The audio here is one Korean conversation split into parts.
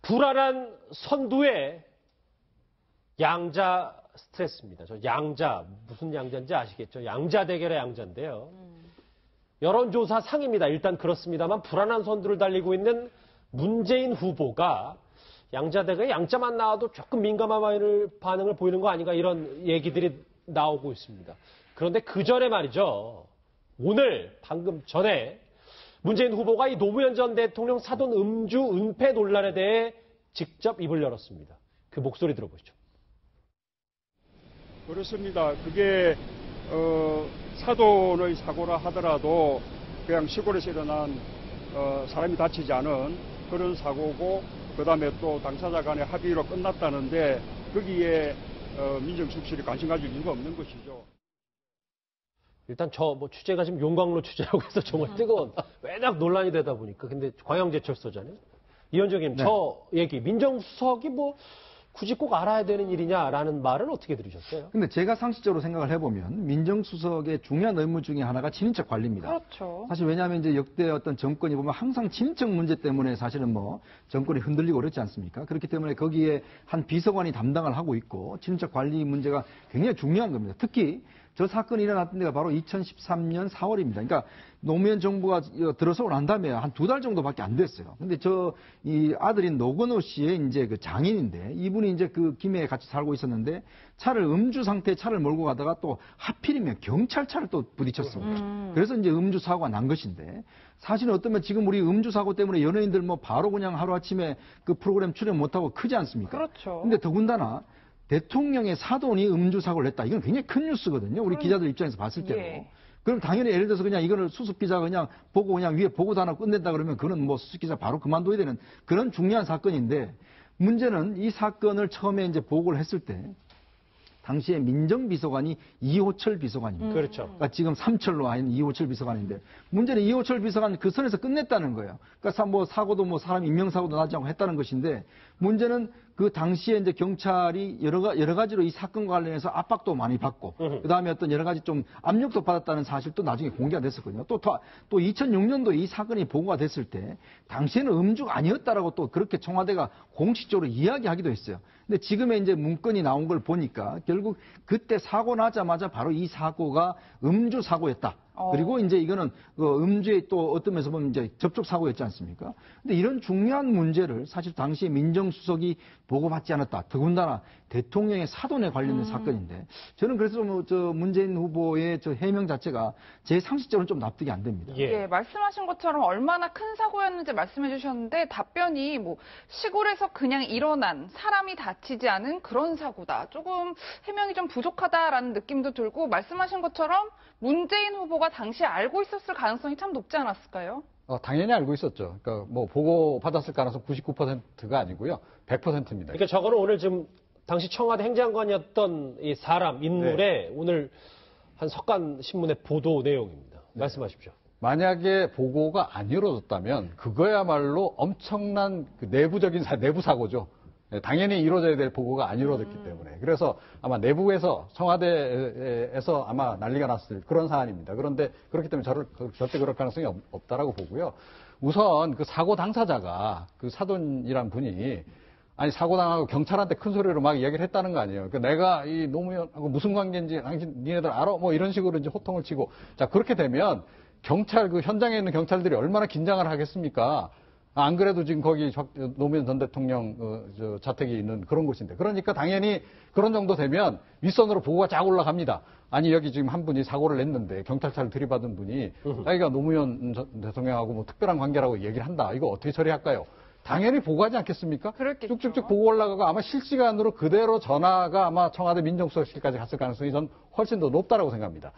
불안한 선두의 양자 스트레스입니다. 저 양자, 무슨 양자인지 아시겠죠? 양자 대결의 양자인데요. 여론조사 상입니다. 일단 그렇습니다만 불안한 선두를 달리고 있는 문재인 후보가 양자 대결에 양자만 나와도 조금 민감한 반응을 보이는 거 아닌가 이런 얘기들이 나오고 있습니다. 그런데 그 전에 말이죠. 오늘 방금 전에 문재인 후보가 이 노무현 전 대통령 사돈 음주 은폐 논란에 대해 직접 입을 열었습니다. 그 목소리 들어보시죠. 그렇습니다. 그게 사돈의 사고라 하더라도 그냥 시골에서 일어난 사람이 다치지 않은 그런 사고고 그다음에 또 당사자 간의 합의로 끝났다는데 거기에 민정수석실이 관심 가질 이유가 없는 것이죠. 일단 취재가 지금 용광로 취재라고 해서 정말 뜨거운 워낙 논란이 되다 보니까 근데 광양제철소잖아요. 이현정님, 네. 저 얘기 민정수석이 굳이 꼭 알아야 되는 일이냐라는 말을 어떻게 들으셨어요? 근데 제가 상식적으로 생각을 해보면 민정수석의 중요한 의무 중에 하나가 친인척 관리입니다. 그렇죠. 사실 왜냐하면 이제 역대 어떤 정권이 보면 항상 친인척 문제 때문에 사실은 정권이 흔들리고 그렇지 않습니까? 그렇기 때문에 거기에 한 비서관이 담당을 하고 있고 친인척 관리 문제가 굉장히 중요한 겁니다. 특히 저 사건이 일어났던 데가 바로 2013년 4월입니다. 그러니까 노무현 정부가 들어서고 난 다음에 한 2달 정도밖에 안 됐어요. 근데 이 아들인 노건호 씨의 이제 그 장인인데 이분이 이제 그 김해에 같이 살고 있었는데 음주 상태의 차를 몰고 가다가 또 하필이면 경찰차를 또 부딪혔습니다. 그래서 이제 음주 사고가 난 것인데 사실은 어쩌면 지금 우리 음주 사고 때문에 연예인들 바로 그냥 하루아침에 그 프로그램 출연 못하고 크지 않습니까? 그렇죠. 근데 더군다나 대통령의 사돈이 음주 사고를 냈다. 이건 굉장히 큰 뉴스거든요. 우리 기자들 입장에서 봤을 때도. 예. 그럼 당연히 예를 들어서 그냥 이거를 수습기자 그냥 보고 그냥 위에 보고도 하나 끝낸다 그러면 그건 수습기자 바로 그만둬야 되는 그런 중요한 사건인데 문제는 이 사건을 처음에 이제 보고를 했을 때 당시에 민정비서관이 이호철 비서관입니다. 그렇죠. 그러니까 지금 삼철로 아닌 이호철 비서관인데 문제는 이호철 비서관 그 선에서 끝냈다는 거예요. 그러니까 사고도 사람 인명사고도 나지 않고 했다는 것인데 문제는 그 당시에 이제 경찰이 여러 가지로 이 사건과 관련해서 압박도 많이 받고 그다음에 어떤 여러 가지 좀 압력도 받았다는 사실도 나중에 공개가 됐었거든요. 또 2006년도에 이 사건이 보고가 됐을 때 당시에는 음주가 아니었다라고 또 그렇게 청와대가 공식적으로 이야기하기도 했어요. 근데 지금의 이제 문건이 나온 걸 보니까 결국 그때 사고 나자마자 바로 이 사고가 음주 사고였다. 그리고 이제 이거는 음주의 또 어떤 면에서 보면 이제 접촉 사고였지 않습니까? 근데 이런 중요한 문제를 사실 당시에 민정수석이 보고받지 않았다. 더군다나 대통령의 사돈에 관련된 사건인데 저는 그래서 문재인 후보의 해명 자체가 제 상식적으로는 좀 납득이 안 됩니다. 예, 말씀하신 것처럼 얼마나 큰 사고였는지 말씀해 주셨는데 답변이 시골에서 그냥 일어난 사람이 다치지 않은 그런 사고다. 조금 해명이 좀 부족하다라는 느낌도 들고 말씀하신 것처럼 문재인 후보가 당시에 알고 있었을 가능성이 참 높지 않았을까요? 당연히 알고 있었죠. 그러니까 보고 받았을 가능성 99%가 아니고요. 100%입니다. 그러니까 저거는 오늘 지금 당시 청와대 행정관이었던 이 사람, 인물의 네. 오늘 한 석간 신문의 보도 내용입니다. 네. 말씀하십시오. 만약에 보고가 안 이루어졌다면 그거야말로 엄청난 내부적인 내부 사고죠. 당연히 이루어져야 될 보고가 안 이루어졌기 때문에. 그래서 아마 내부에서 청와대에서 아마 난리가 났을 그런 사안입니다. 그런데 그렇기 때문에 절대 그럴 가능성이 없다라고 보고요. 우선 그 사고 당사자가 그 사돈이란 분이 사고 당하고 경찰한테 큰 소리로 막 이야기를 했다는 거 아니에요. 그러니까 내가 이 노무현하고 무슨 관계인지 니네들 알아? 이런 식으로 이제 호통을 치고. 자, 그렇게 되면 현장에 있는 경찰들이 얼마나 긴장을 하겠습니까? 안 그래도 지금 거기 노무현 전 대통령 자택이 있는 그런 곳인데. 그러니까 당연히 그런 정도 되면 윗선으로 보고가 쫙 올라갑니다. 아니 여기 지금 한 분이 사고를 냈는데 경찰차를 들이받은 분이 자기가 노무현 전 대통령하고 특별한 관계라고 얘기를 한다. 이거 어떻게 처리할까요? 당연히 보고하지 않겠습니까? 그렇겠죠. 쭉쭉쭉 보고 올라가고 아마 실시간으로 그대로 전화가 아마 청와대 민정수석실까지 갔을 가능성이 전 훨씬 더 높다라고 생각합니다.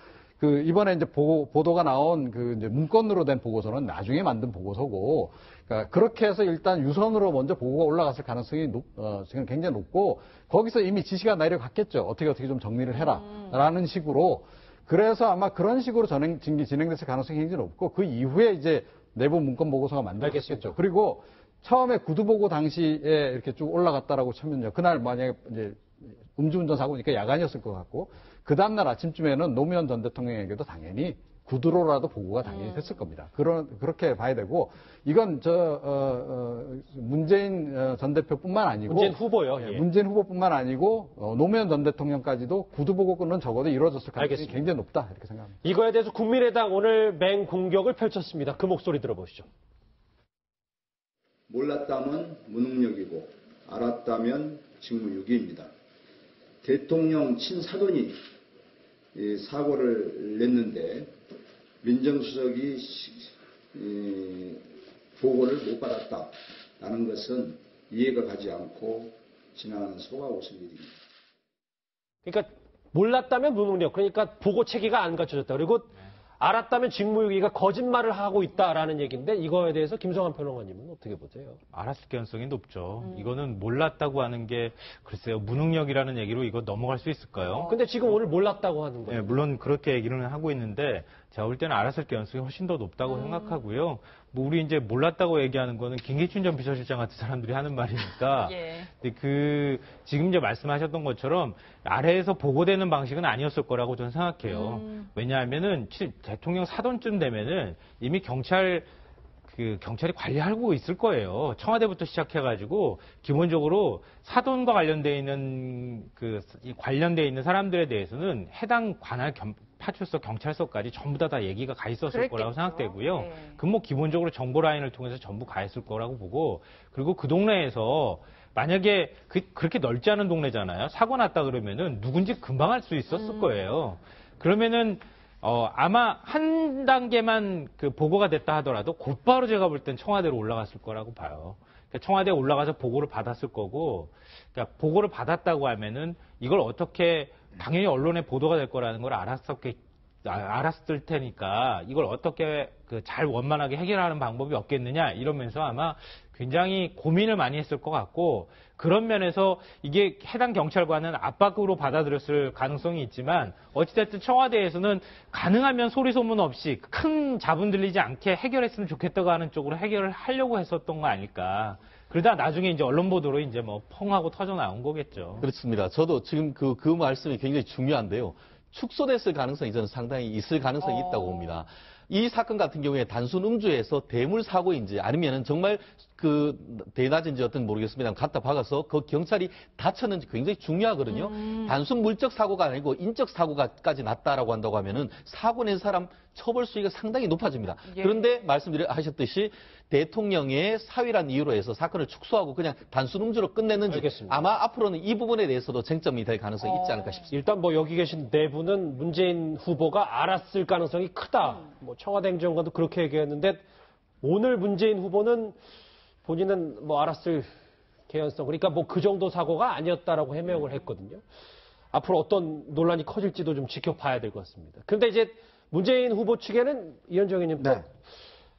이번에 이제 보도가 나온 이제 문건으로 된 보고서는 나중에 만든 보고서고, 그러니까 그렇게 해서 일단 유선으로 먼저 보고가 올라갔을 가능성이 지금 굉장히 높고, 거기서 이미 지시가 내려갔겠죠. 어떻게 좀 정리를 해라. 라는 식으로. 그래서 아마 그런 식으로 진행됐을 가능성이 굉장히 높고, 그 이후에 이제 내부 문건 보고서가 만들어졌겠죠. 그리고 처음에 구두보고 당시에 이렇게 쭉 올라갔다라고 치면요. 그날 만약에 이제 음주운전 사고니까 야간이었을 것 같고, 그 다음날 아침쯤에는 노무현 전 대통령에게도 당연히 구두로라도 보고가 당연히 됐을 겁니다. 그렇게 봐야 되고, 이건 문재인 전 대표뿐만 아니고 문재인 후보요. 예. 문재인 후보뿐만 아니고 노무현 전 대통령까지도 구두 보고는 적어도 이루어졌을 가능성이 알겠습니다. 굉장히 높다 이렇게 생각합니다. 이거에 대해서 국민의당 오늘 맹공격을 펼쳤습니다. 그 목소리 들어보시죠. 몰랐다면 무능력이고 알았다면 직무유기입니다. 대통령 친사돈이 사고를 냈는데 민정수석이 보고를 못 받았다라는 것은 이해가 가지 않고 지나가는 소가 웃을 일입니다. 그러니까 몰랐다면 무능력, 그러니까 보고 체계가 안 갖춰졌다. 그리고 알았다면 직무유기가 거짓말을 하고 있다라는 얘기인데 이거에 대해서 김성환 평론가님은 어떻게 보세요? 알았을 가능성이 높죠. 이거는 몰랐다고 하는 게 글쎄요. 무능력이라는 얘기로 이거 넘어갈 수 있을까요? 근데 지금 오늘 몰랐다고 하는 거예요. 네, 물론 그렇게 얘기는 하고 있는데 제가 볼 때는 알았을 가능성이 훨씬 더 높다고 생각하고요. 뭐 우리 이제 몰랐다고 얘기하는 거는 김기춘 전 비서실장 같은 사람들이 하는 말이니까. 예. 근데 지금 이제 말씀하셨던 것처럼 아래에서 보고되는 방식은 아니었을 거라고 저는 생각해요. 왜냐하면은 대통령 사돈쯤 되면은 이미 경찰이 관리하고 있을 거예요. 청와대부터 시작해가지고 기본적으로 사돈과 관련돼 있는 관련돼 있는 사람들에 대해서는 해당 관할 파출소, 경찰서까지 전부 다 얘기가 가 있었을 그랬겠죠. 거라고 생각되고요. 네. 그 뭐 기본적으로 정보 라인을 통해서 전부 가 있을 거라고 보고, 그리고 그 동네에서 만약에 그렇게 넓지 않은 동네잖아요. 사고 났다 그러면은 누군지 금방 알 수 있었을 거예요. 그러면은 아마 한 단계만 보고가 됐다 하더라도 곧바로 제가 볼 땐 청와대로 올라갔을 거라고 봐요. 그러니까 청와대에 올라가서 보고를 받았을 거고, 그러니까 보고를 받았다고 하면은 이걸 어떻게 당연히 언론에 보도가 될 거라는 걸 알았을 테니까 이걸 어떻게 잘 원만하게 해결하는 방법이 없겠느냐 이러면서 아마 굉장히 고민을 많이 했을 것 같고, 그런 면에서 이게 해당 경찰관은 압박으로 받아들였을 가능성이 있지만 어찌됐든 청와대에서는 가능하면 소리 소문 없이 큰 자분 들리지 않게 해결했으면 좋겠다고 하는 쪽으로 해결을 하려고 했었던 거 아닐까. 그러다 나중에 이제 언론 보도로 이제 뭐 펑하고 터져 나온 거겠죠. 그렇습니다. 저도 지금 그 말씀이 굉장히 중요한데요. 축소됐을 가능성이 저는 상당히 있을 가능성이 있다고 봅니다. 이 사건 같은 경우에 단순 음주에서 대물 사고인지 아니면은 정말 대낮인지 어떤 모르겠습니다. 갖다 박아서 그 경찰이 다쳤는지 굉장히 중요하거든요. 단순 물적 사고가 아니고 인적 사고가까지 났다라고 한다고 하면은 사고 낸 사람 처벌 수위가 상당히 높아집니다. 예. 그런데 말씀하셨듯이 대통령의 사위란 이유로 해서 사건을 축소하고 그냥 단순 음주로 끝냈는지 알겠습니다. 아마 앞으로는 이 부분에 대해서도 쟁점이 될 가능성이 있지 않을까 싶습니다. 일단 뭐 여기 계신 네 분은 문재인 후보가 알았을 가능성이 크다. 뭐 청와대 행정관도 그렇게 얘기했는데 오늘 문재인 후보는 본인은 뭐 알았을 개연성, 그러니까 뭐 그 정도 사고가 아니었다라고 해명을 했거든요. 앞으로 어떤 논란이 커질지도 좀 지켜봐야 될 것 같습니다. 그런데 이제 문재인 후보 측에는 이현정 의원님 네.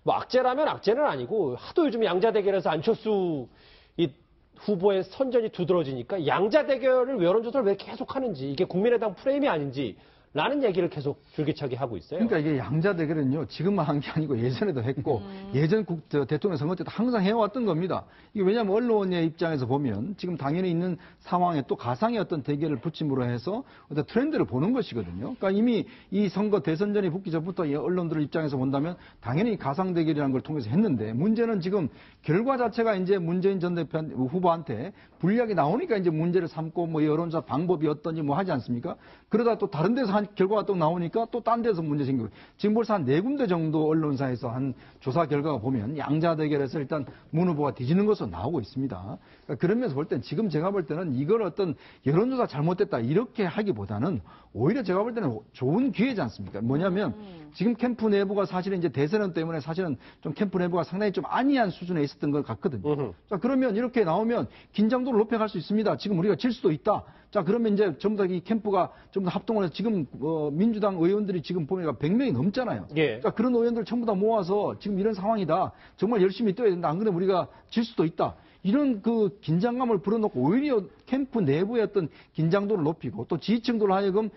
뭐 악재라면 악재는 아니고 하도 요즘 양자 대결에서 안철수 이 후보의 선전이 두드러지니까 양자 대결을 여론조사를 왜 계속 하는지, 이게 국민의당 프레임이 아닌지 라는 얘기를 계속 줄기차게 하고 있어요. 그러니까 이게 양자 대결은요, 지금만 한 게 아니고 예전에도 했고, 예전 대통령 선거 때도 항상 해왔던 겁니다. 이게 왜냐하면 언론의 입장에서 보면 지금 당연히 있는 상황에 또 가상의 어떤 대결을 붙임으로 해서 어떤 트렌드를 보는 것이거든요. 그러니까 이미 이 선거 대선전이 붙기 전부터 이 언론들 입장에서 본다면 당연히 가상 대결이라는 걸 통해서 했는데, 문제는 지금 결과 자체가 이제 문재인 전 대표 후보한테 불리하게 나오니까 이제 문제를 삼고 뭐 여론조사 방법이 어떤지 뭐 하지 않습니까? 그러다 또 다른 데서 한 결과가 또 나오니까 또 딴 데서 문제 생기고, 지금 벌써 한 4군데 정도 언론사에서 한 조사 결과가 보면 양자 대결에서 일단 문 후보가 뒤지는 것으로 나오고 있습니다. 그러니까 그런 면에서 볼 땐 지금 제가 볼 때는 이걸 어떤 여론조사 잘못됐다 이렇게 하기보다는 오히려 제가 볼 때는 좋은 기회지 않습니까? 뭐냐면 지금 캠프 내부가 사실은 이제 대선언 때문에 사실은 좀 캠프 내부가 상당히 좀 안이한 수준에 있었던 것 같거든요. 자, 그러면 이렇게 나오면 긴장도를 높여갈 수 있습니다. 지금 우리가 질 수도 있다. 자, 그러면 이제 전부 다 이 캠프가 전부 다 합동을 해서 지금 민주당 의원들이 지금 보니까 100명이 넘잖아요. 예. 자, 그런 의원들 전부 다 모아서 지금 이런 상황이다. 정말 열심히 뛰어야 된다. 안 그러면 우리가 질 수도 있다. 이런 그 긴장감을 불어넣고 오히려 캠프 내부의 어떤 긴장도를 높이고 또 지지층들 하여금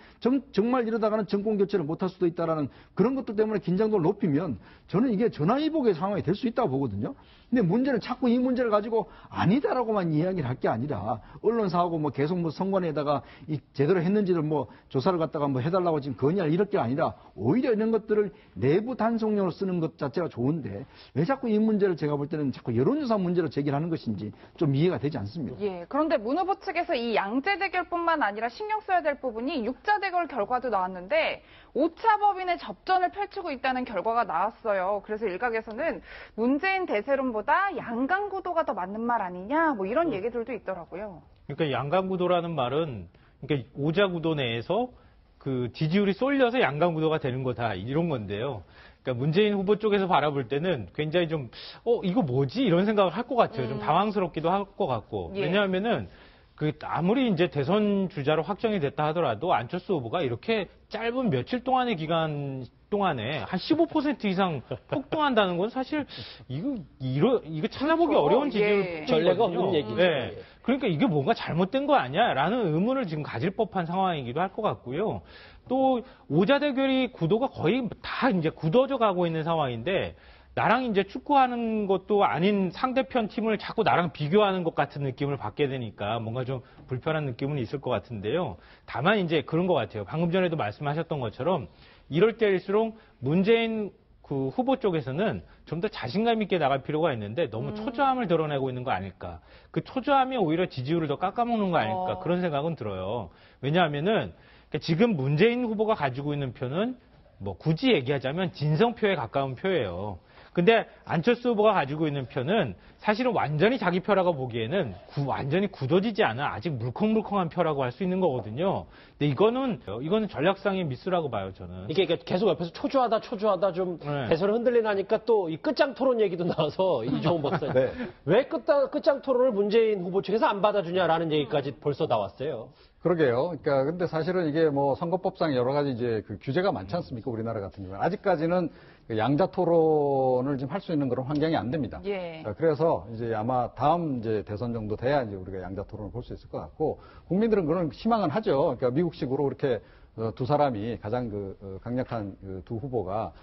정말 이러다가는 정권 교체를 못할 수도 있다라는 그런 것들 때문에 긴장도를 높이면 저는 이게 전화위복의 상황이 될 수 있다고 보거든요. 근데 문제는 자꾸 이 문제를 가지고 아니다라고만 이야기를 할 게 아니라 언론사하고 뭐 계속 뭐 선관위에다가 제대로 했는지를 뭐 조사를 갖다가 뭐 해달라고 지금 건의할 이럴 게 아니라 오히려 이런 것들을 내부 단속용으로 쓰는 것 자체가 좋은데 왜 자꾸 이 문제를 제가 볼 때는 자꾸 여론조사 문제로 제기하는 것인지 좀 이해가 되지 않습니다. 예. 그런데 문 후보 측에서 이 양자 대결뿐만 아니라 신경 써야 될 부분이 6자 대결 결과도 나왔는데 5차 법인의 접전을 펼치고 있다는 결과가 나왔어요. 그래서 일각에서는 문재인 대세론보다 양강 구도가 더 맞는 말 아니냐 뭐 이런 얘기들도 있더라고요. 그러니까 양강 구도라는 말은 그러니까 5자 구도 내에서 그 지지율이 쏠려서 양강 구도가 되는 거다 이런 건데요. 그러니까 문재인 후보 쪽에서 바라볼 때는 굉장히 좀 이거 뭐지 이런 생각을 할 것 같아요. 좀 당황스럽기도 할 것 같고. 예. 왜냐하면은 그 아무리 이제 대선 주자로 확정이 됐다 하더라도 안철수 후보가 이렇게 짧은 며칠 동안의 기간 동안에 한 15% 이상 폭등한다는 건 사실 이거 찾아보기 그렇죠. 어려운 지지율 예. 전례가 없는 얘기죠. 네. 그러니까 이게 뭔가 잘못된 거 아니야라는 의문을 지금 가질 법한 상황이기도 할 것 같고요. 또 5자 대결이 구도가 거의 다 이제 굳어져 가고 있는 상황인데 나랑 이제 축구하는 것도 아닌 상대편 팀을 자꾸 나랑 비교하는 것 같은 느낌을 받게 되니까 뭔가 좀 불편한 느낌은 있을 것 같은데요. 다만 이제 그런 것 같아요. 방금 전에도 말씀하셨던 것처럼 이럴 때일수록 문재인 그 후보 쪽에서는 좀 더 자신감 있게 나갈 필요가 있는데 너무 초조함을 드러내고 있는 거 아닐까. 그 초조함이 오히려 지지율을 더 깎아먹는 거 아닐까. 그런 생각은 들어요. 왜냐하면은 지금 문재인 후보가 가지고 있는 표는 뭐 굳이 얘기하자면 진성표에 가까운 표예요. 근데 안철수 후보가 가지고 있는 표는 사실은 완전히 자기 표라고 보기에는 완전히 굳어지지 않은 아직 물컹물컹한 표라고 할 수 있는 거거든요. 근데 이거는 전략상의 미스라고 봐요, 저는. 이게 계속 옆에서 초조하다 좀 배설을 흔들리나니까 또 이 끝장 토론 얘기도 나와서 이종훈 박사님. 네. 왜 끝장 토론을 문재인 후보 측에서 안 받아주냐라는 얘기까지 벌써 나왔어요. 그러게요. 그러니까 근데 사실은 이게 뭐 선거법상 여러 가지 이제 그 규제가 많지 않습니까? 우리나라 같은 경우는 아직까지는 그 양자 토론을 지금 할 수 있는 그런 환경이 안 됩니다. 예. 그래서 이제 아마 다음 이제 대선 정도 돼야 이제 우리가 양자 토론을 볼 수 있을 것 같고 국민들은 그런 희망은 하죠. 그러니까 미국식으로 이렇게 두 사람이 가장 강력한 그 두 후보가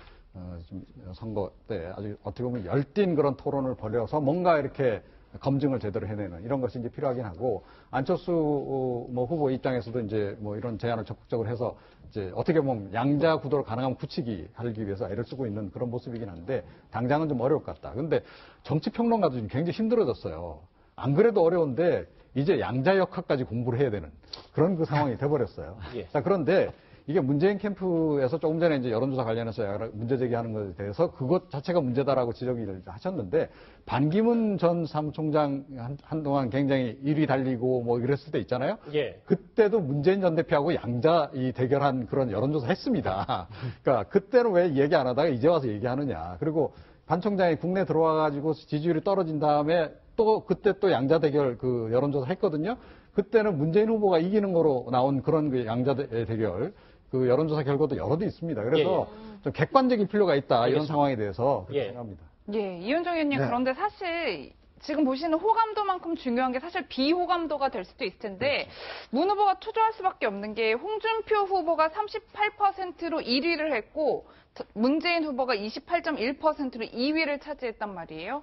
좀 선거 때 아주 어떻게 보면 열띤 그런 토론을 벌여서 뭔가 이렇게 검증을 제대로 해내는 이런 것이 이제 필요하긴 하고 안철수 뭐 후보 입장에서도 이제 뭐 이런 제안을 적극적으로 해서 이제 어떻게 보면 양자 구도를 가능하면 굳히기 하기 위해서 애를 쓰고 있는 그런 모습이긴 한데 당장은 좀 어려울 것 같다. 근데 정치 평론가도 지금 굉장히 힘들어졌어요. 안 그래도 어려운데 이제 양자역학까지 공부를 해야 되는 그런 그 상황이 돼버렸어요. 예. 자, 그런데 이게 문재인 캠프에서 조금 전에 이제 여론조사 관련해서 문제 제기하는 것에 대해서 그것 자체가 문제다라고 지적을 하셨는데 반기문 전 사무총장 한동안 굉장히 1위 달리고 뭐 이랬을 때 있잖아요. 예. 그때도 문재인 전 대표하고 양자 대결한 그런 여론조사 했습니다. 그러니까 그때는 왜 얘기 안 하다가 이제 와서 얘기하느냐. 그리고 반 총장이 국내 들어와가지고 지지율이 떨어진 다음에 또 그때 또 양자 대결 그 여론조사 했거든요. 그때는 문재인 후보가 이기는 거로 나온 그런 그 양자 대결 그 여론조사 결과도 여러 개 있습니다. 그래서 좀 객관적인 필요가 있다. 이런 상황에 대해서 그렇게 생각합니다. 예, 이현정 의원님 네. 그런데 사실 지금 보시는 호감도만큼 중요한 게 사실 비호감도가 될 수도 있을 텐데 문 후보가 초조할 수밖에 없는 게 홍준표 후보가 38%로 1위를 했고 문재인 후보가 28.1%로 2위를 차지했단 말이에요.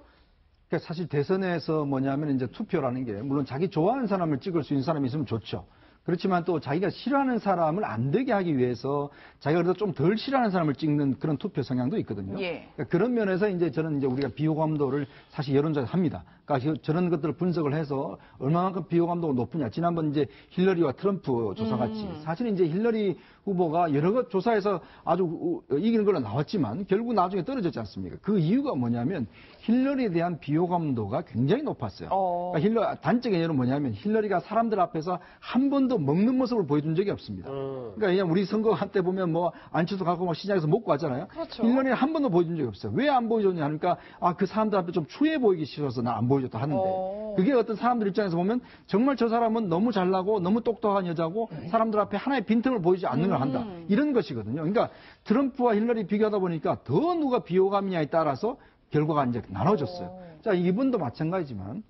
그러니까 사실 대선에서 뭐냐면 이제 투표라는 게 물론 자기 좋아하는 사람을 찍을 수 있는 사람이 있으면 좋죠. 그렇지만 또 자기가 싫어하는 사람을 안 되게 하기 위해서 자기가 그래도 좀 덜 싫어하는 사람을 찍는 그런 투표 성향도 있거든요. 예. 그러니까 그런 면에서 이제 저는 이제 우리가 비호감도를 사실 여론조사 합니다. 그러니까 저런 것들을 분석을 해서 얼마만큼 비호감도가 높으냐. 지난번 이제 힐러리와 트럼프 조사 같이 사실은 이제 힐러리 후보가 여러 것 조사에서 아주 이기는 걸로 나왔지만 결국 나중에 떨어졌지 않습니까? 그 이유가 뭐냐면 힐러리에 대한 비호감도가 굉장히 높았어요. 그러니까 단적인 예는 뭐냐면 힐러리가 사람들 앞에서 한 번도 먹는 모습을 보여준 적이 없습니다. 그러니까 그냥 우리 선거 한때 보면 뭐 안철수 갖고 막 시장에서 먹고 하잖아요. 그렇죠. 힐러리는 한 번도 보여준 적이 없어요. 왜 안 보여줬냐 하니까 그 사람들 앞에 좀 추해 보이기 싫어서 나 안 보여줬다 하는데 그게 어떤 사람들 입장에서 보면 정말 저 사람은 너무 잘나고 너무 똑똑한 여자고 사람들 앞에 하나의 빈틈을 보이지 않는 걸 한다. 이런 것이거든요. 그러니까 트럼프와 힐러리 비교하다 보니까 더 누가 비호감이냐에 따라서 결과가 이제 나눠졌어요. 자, 이분도 마찬가지지만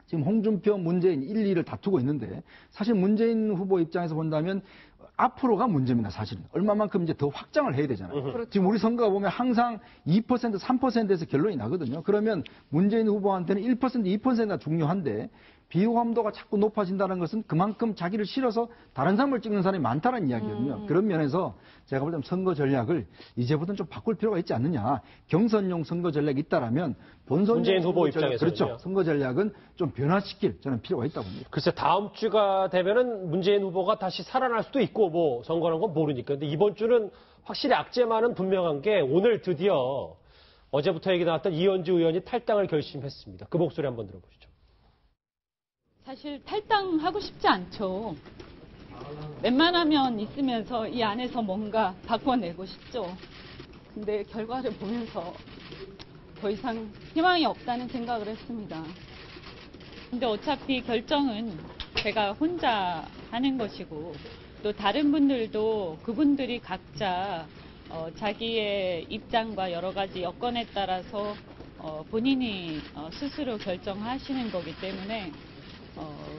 지금 홍준표, 문재인 1, 2를 다투고 있는데 사실 문재인 후보 입장에서 본다면 앞으로가 문제입니다, 사실은. 얼마만큼 이제 더 확장을 해야 되잖아요. 그렇죠. 지금 우리 선거가 보면 항상 2%, 3%에서 결론이 나거든요. 그러면 문재인 후보한테는 1%, 2%가 중요한데 비호감도가 자꾸 높아진다는 것은 그만큼 자기를 실어서 다른 사람을 찍는 사람이 많다는 이야기거든요. 그런 면에서 제가 볼 때는 선거 전략을 이제부터는 좀 바꿀 필요가 있지 않느냐. 경선용 선거 전략이 있다라면 본선용 문재인 후보 입장에서는요. 그렇죠. 선거 전략은 좀 변화시킬 저는 필요가 있다고 봅니다. 글쎄 다음 주가 되면은 문재인 후보가 다시 살아날 수도 있고 뭐 선거라는 건 모르니까. 근데 이번 주는 확실히 악재만은 분명한 게 오늘 드디어 어제부터 얘기 나왔던 이현주 의원이 탈당을 결심했습니다. 그 목소리 한번 들어보시죠. 사실 탈당하고 싶지 않죠. 웬만하면 있으면서 이 안에서 뭔가 바꿔내고 싶죠. 근데 결과를 보면서 더 이상 희망이 없다는 생각을 했습니다. 근데 어차피 결정은 제가 혼자 하는 것이고 또 다른 분들도 그분들이 각자 자기의 입장과 여러 가지 여건에 따라서 본인이 스스로 결정하시는 거기 때문에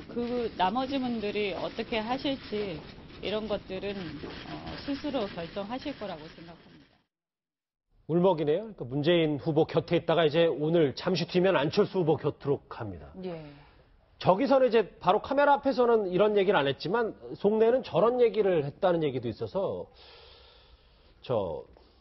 그 나머지 분들이 어떻게 하실지 이런 것들은 스스로 결정하실 거라고 생각합니다. 울먹이네요. 그러니까 문재인 후보 곁에 있다가 이제 오늘 잠시 뒤면 안철수 후보 곁으로 갑니다. 예. 저기서는 이제 바로 카메라 앞에서는 이런 얘기를 안 했지만 속내는 저런 얘기를 했다는 얘기도 있어서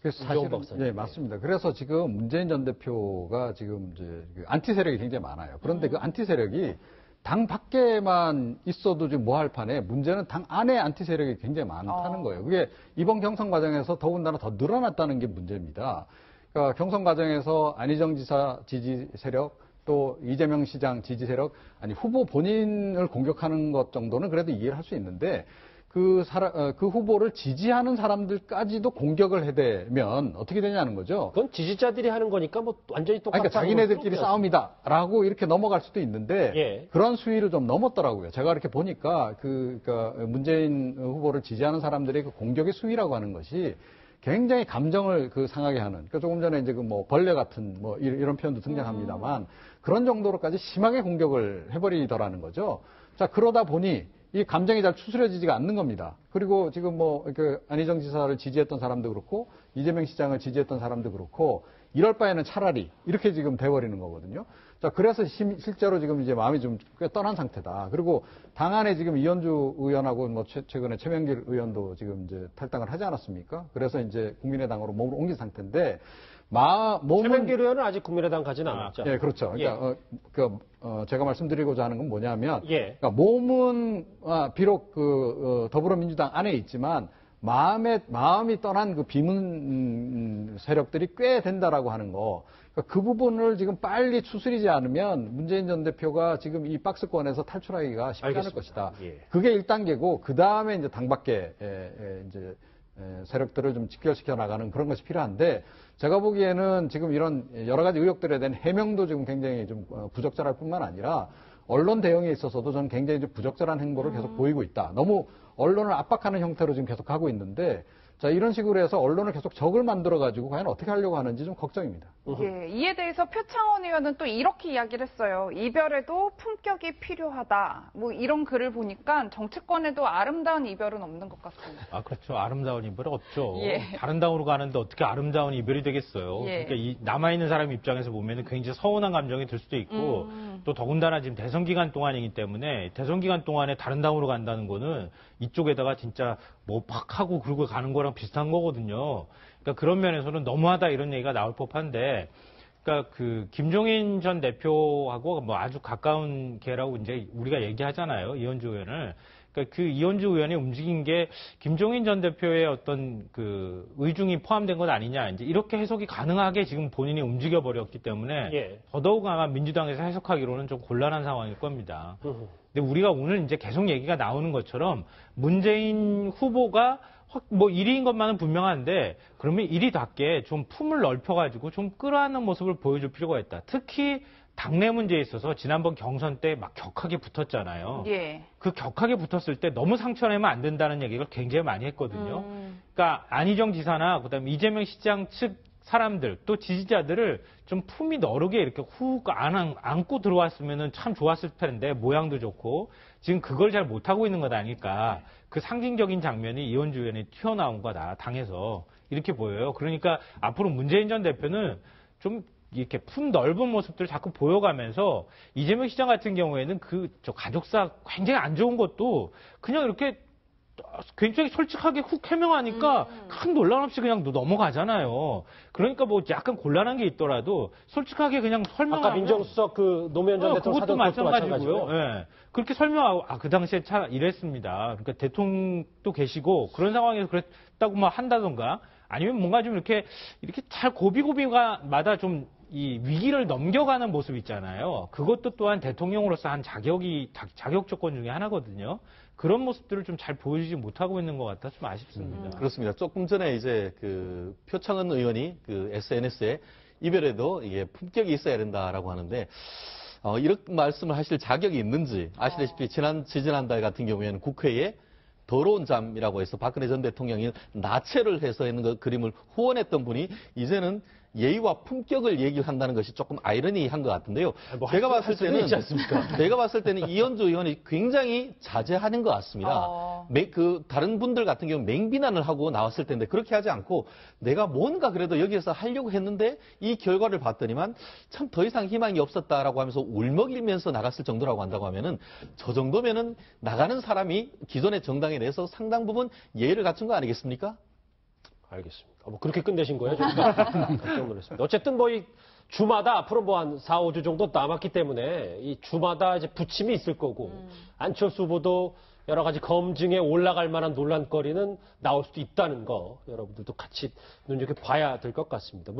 사실은 네, 맞습니다. 그래서 지금 문재인 전 대표가 지금 이제 안티 세력이 굉장히 많아요. 그런데 그 안티 세력이 당 밖에만 있어도 지금 뭐 할 판에 문제는 당 안에 안티 세력이 굉장히 많다는 거예요. 그게 이번 경선 과정에서 더군다나 더 늘어났다는 게 문제입니다. 그러니까 경선 과정에서 안희정 지사 지지 세력 또 이재명 시장 지지 세력 아니 후보 본인을 공격하는 것 정도는 그래도 이해를 할 수 있는데 그 후보를 지지하는 사람들까지도 공격을 해대면 어떻게 되냐는 거죠. 그건 지지자들이 하는 거니까 뭐 완전히 똑같다. 그러니까 자기네들끼리 싸움이다라고 이렇게 넘어갈 수도 있는데 예. 그런 수위를 좀 넘었더라고요. 제가 이렇게 보니까 그러니까 문재인 후보를 지지하는 사람들의 그 공격의 수위라고 하는 것이 굉장히 감정을 상하게 하는. 그러니까 조금 전에 이제 뭐 벌레 같은 뭐 이런 표현도 등장합니다만 그런 정도로까지 심하게 공격을 해버리더라는 거죠. 자 그러다 보니 이 감정이 잘 추스려지지가 않는 겁니다. 그리고 지금 뭐 안희정 지사를 지지했던 사람도 그렇고 이재명 시장을 지지했던 사람도 그렇고 이럴 바에는 차라리 이렇게 지금 돼버리는 거거든요. 자 그래서 실제로 지금 이제 마음이 좀 꽤 떠난 상태다. 그리고 당 안에 지금 이현주 의원하고 뭐 최근에 최명길 의원도 지금 이제 탈당을 하지 않았습니까? 그래서 이제 국민의당으로 몸을 옮긴 상태인데 최명길 의원은 아직 국민의당 가지는 않았죠. 예, 그렇죠. 그러니까 제가 말씀드리고자 하는 건 뭐냐면, 예. 그러니까 몸은 비록 더불어민주당 안에 있지만 마음이 떠난 그 비문 세력들이 꽤 된다라고 하는 거. 그러니까 그 부분을 지금 빨리 추스리지 않으면 문재인 전 대표가 지금 이 박스권에서 탈출하기가 쉽지 않을 것이다. 예. 그게 1단계고 그 다음에 이제 당 밖에 이제 세력들을 좀 직결시켜 나가는 그런 것이 필요한데 제가 보기에는 지금 이런 여러 가지 의혹들에 대한 해명도 지금 굉장히 좀 부적절할 뿐만 아니라 언론 대응에 있어서도 저는 굉장히 좀 부적절한 행보를 계속 보이고 있다. 너무 언론을 압박하는 형태로 지금 계속 하고 있는데 자 이런 식으로 해서 언론을 계속 적을 만들어가지고 과연 어떻게 하려고 하는지 좀 걱정입니다. 예, 이에 대해서 표창원 의원은 또 이렇게 이야기를 했어요. 이별에도 품격이 필요하다. 뭐 이런 글을 보니까 정치권에도 아름다운 이별은 없는 것 같습니다. 아, 그렇죠. 아름다운 이별은 없죠. 예. 다른 당으로 가는데 어떻게 아름다운 이별이 되겠어요. 예. 그러니까 남아있는 사람 입장에서 보면 굉장히 서운한 감정이 들 수도 있고 또 더군다나 지금 대선 기간 동안이기 때문에 대선 기간 동안에 다른 당으로 간다는 거는 이쪽에다가 진짜 뭐 팍 하고 그러고 가는 거랑 비슷한 거거든요. 그러니까 그런 면에서는 너무하다 이런 얘기가 나올 법한데, 그러니까 김종인 전 대표하고 뭐 아주 가까운 개라고 이제 우리가 얘기하잖아요. 이현주 의원을. 그러니까 그 이현주 의원이 움직인 게 김종인 전 대표의 어떤 의중이 포함된 것 아니냐. 이제 이렇게 해석이 가능하게 지금 본인이 움직여 버렸기 때문에 예. 더더욱 아마 민주당에서 해석하기로는 좀 곤란한 상황일 겁니다. 근데 우리가 오늘 이제 계속 얘기가 나오는 것처럼 문재인 후보가 뭐 1위인 것만은 분명한데 그러면 1위답게 좀 품을 넓혀가지고 좀 끌어안는 모습을 보여줄 필요가 있다. 특히 당내 문제에 있어서 지난번 경선 때 막 격하게 붙었잖아요. 예. 그 격하게 붙었을 때 너무 상처내면 안 된다는 얘기를 굉장히 많이 했거든요. 그러니까 안희정 지사나 그다음에 이재명 시장 측 사람들 또 지지자들을 좀 품이 너르게 이렇게 훅 안고 들어왔으면 참 좋았을 텐데 모양도 좋고 지금 그걸 잘 못하고 있는 것 아닐까. 그 상징적인 장면이 이현주 의원이 튀어나온 거다 당에서 이렇게 보여요. 그러니까 앞으로 문재인 전 대표는 좀 이렇게 품 넓은 모습들을 자꾸 보여가면서 이재명 시장 같은 경우에는 저 가족사 굉장히 안 좋은 것도 그냥 이렇게 굉장히 솔직하게 훅 해명하니까 큰 논란 없이 그냥 넘어가잖아요. 그러니까 뭐 약간 곤란한 게 있더라도 솔직하게 그냥 설명하면 아까 민정수석 그 노무현 전 대통령 그것도 사전 마찬가지고요. 예. 그렇게 설명하고 그 당시에 이랬습니다. 그러니까 대통령도 계시고 그런 상황에서 그랬다고 막 한다던가 아니면 뭔가 좀 이렇게 잘 고비고비마다 좀 이 위기를 넘겨가는 모습 있잖아요. 그것도 또한 대통령으로서 한 자격 조건 중에 하나거든요. 그런 모습들을 좀 잘 보여주지 못하고 있는 것 같아서 좀 아쉽습니다. 그렇습니다. 조금 전에 이제 그 표창원 의원이 그 SNS에 이별에도 이게 품격이 있어야 된다라고 하는데 이런 말씀을 하실 자격이 있는지 아시다시피 지지난달 같은 경우에는 국회에 더러운 잠이라고 해서 박근혜 전 대통령이 나체를 해서 있는 그 그림을 후원했던 분이 이제는 예의와 품격을 얘기한다는 것이 조금 아이러니한 것 같은데요. 제가 봤을 때는 이현주 의원이 굉장히 자제하는 것 같습니다. 다른 분들 같은 경우는 맹비난을 하고 나왔을 텐데 그렇게 하지 않고 내가 뭔가 그래도 여기에서 하려고 했는데 이 결과를 봤더니만 참 더 이상 희망이 없었다라고 하면서 울먹이면서 나갔을 정도라고 한다고 하면은 저 정도면은 나가는 사람이 기존의 정당에 대해서 상당 부분 예의를 갖춘 거 아니겠습니까? 알겠습니다. 뭐 그렇게 끝내신 거예요? 깜짝 놀랐습니다. 어쨌든 뭐 이 주마다 앞으로 뭐 한 4, 5주 정도 남았기 때문에 이 주마다 이제 부침이 있을 거고 안철수 후보도 여러 가지 검증에 올라갈 만한 논란거리는 나올 수도 있다는 거 여러분들도 같이 눈여겨봐야 될 것 같습니다.